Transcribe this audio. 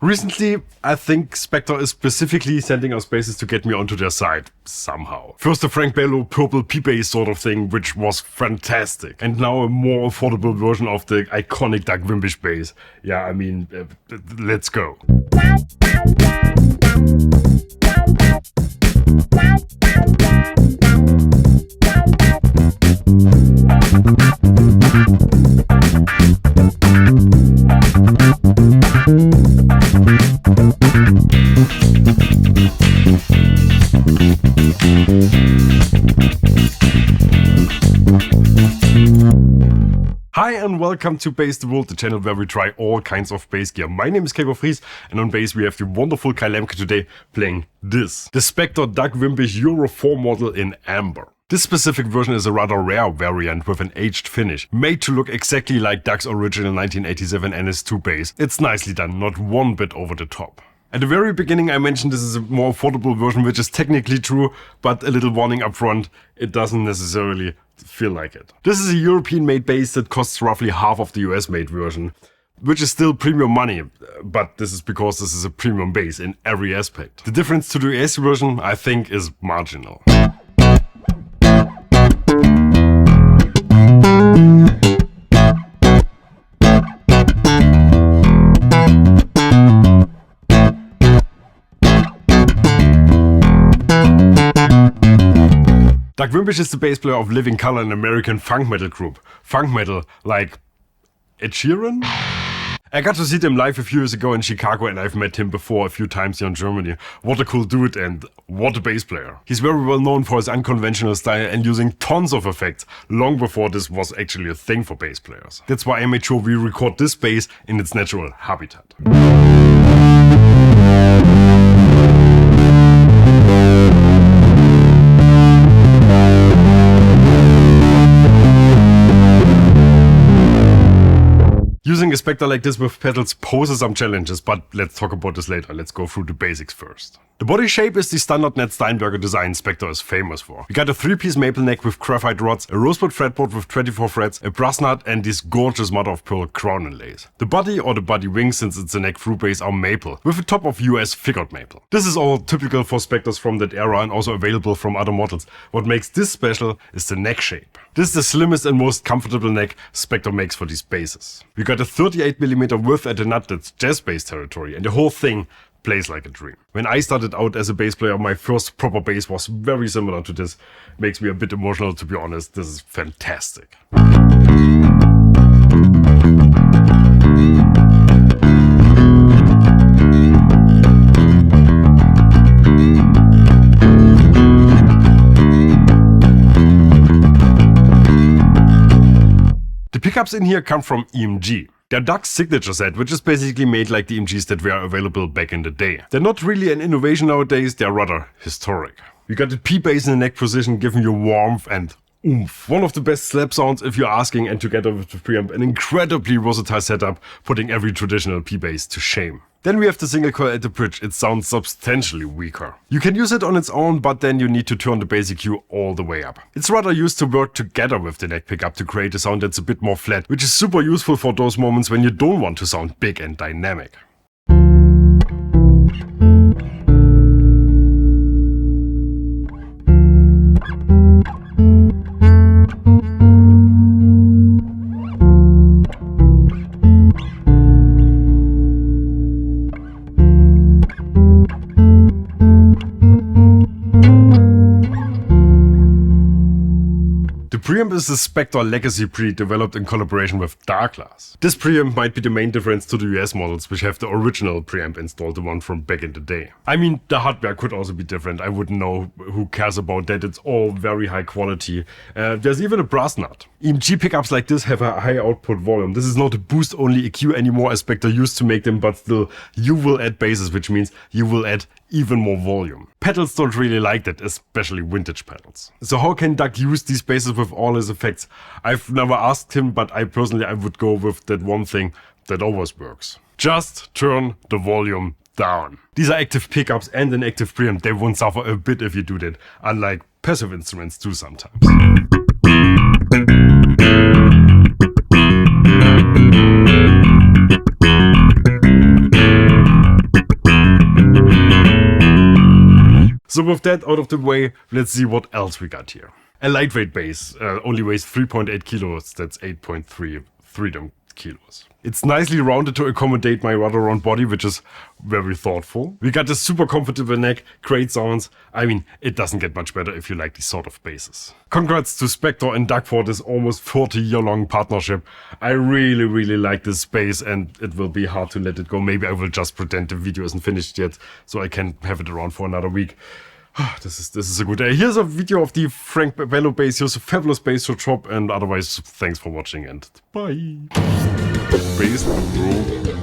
Recently, I think Spector is specifically sending us basses to get me onto their side, somehow. First a Frank Bello purple P-bass sort of thing, which was fantastic. And now a more affordable version of the iconic Doug Wimbish bass. Yeah, I mean, let's go. Hi and welcome to Bass the World, the channel where we try all kinds of bass gear. My name is Gregor Fries and on bass we have the wonderful Kai Lemke today playing this. The Spector Doug Wimbish Euro 4 model in amber. This specific version is a rather rare variant with an aged finish, made to look exactly like Doug's original 1987 NS2 bass. It's nicely done, not one bit over the top. At the very beginning I mentioned this is a more affordable version, which is technically true, but a little warning up front, it doesn't necessarily feel like it. This is a European-made bass that costs roughly half of the US-made version, which is still premium money, but this is because this is a premium bass in every aspect. The difference to the US version, I think, is marginal. Doug Wimbish is the bass player of Living Colour, an American funk metal group. Funk metal, like Ed Sheeran? I got to see them live a few years ago in Chicago and I've met him before a few times here in Germany. What a cool dude and what a bass player. He's very well known for his unconventional style and using tons of effects, long before this was actually a thing for bass players. That's why I made sure we record this bass in its natural habitat. Using a Spector like this with pedals poses some challenges, but let's talk about this later. Let's go through the basics first. The body shape is the standard Ned Steinberger design Spector is famous for. We got a 3-piece maple neck with graphite rods, a rosewood fretboard with 24 frets, a brass nut and this gorgeous mother of pearl crown inlays. The body or the body wings, since it's a neck through bass, are maple, with a top of US figured maple. This is all typical for Spectors from that era and also available from other models. What makes this special is the neck shape. This is the slimmest and most comfortable neck Spector makes for these basses. We got a 38mm width at the nut that's jazz bass territory, and the whole thing plays like a dream. When I started out as a bass player, my first proper bass was very similar to this. Makes me a bit emotional, to be honest. This is fantastic. The pickups in here come from EMG. They're Doug's signature set, which is basically made like the EMGs that were available back in the day. They're not really an innovation nowadays, they're rather historic. You got the P-bass in the neck position giving you warmth and oomph. One of the best slap sounds if you're asking, and together with the preamp, an incredibly versatile setup, putting every traditional P-bass to shame. Then we have the single coil at the bridge. It sounds substantially weaker. You can use it on its own, but then you need to turn the bass EQ all the way up. It's rather used to work together with the neck pickup to create a sound that's a bit more flat, which is super useful for those moments when you don't want to sound big and dynamic. The preamp is the Spector Legacy preamp developed in collaboration with Darkglass. This preamp might be the main difference to the US models, which have the original preamp installed, the one from back in the day. I mean, the hardware could also be different. I wouldn't know, who cares about that. It's all very high quality. There's even a brass nut. EMG pickups like this have a high output volume. This is not a boost only EQ anymore as Spector used to make them, but still you will add basses, which means you will add even more volume. Pedals don't really like that, especially vintage pedals. So how can Doug use these basses with all his effects? I've never asked him, but I would go with that one thing that always works. Just turn the volume down. These are active pickups and an active preamp. They won't suffer a bit if you do that, unlike passive instruments do sometimes. So with that out of the way, let's see what else we got here. A lightweight bass, only weighs 3.8 kilos, that's 8.3 freedom kilos. It's nicely rounded to accommodate my rather round body, which is very thoughtful. We got a super comfortable neck, great sounds. I mean, it doesn't get much better if you like these sort of basses. Congrats to Spector and Doug for this almost 40-year-long partnership. I really like this bass, and it will be hard to let it go. Maybe I will just pretend the video isn't finished yet, so I can have it around for another week. This is a good day. Here's a video of the Frank Bello bass. Here's a fabulous bass to drop, and otherwise, thanks for watching and bye. BassTheWorld.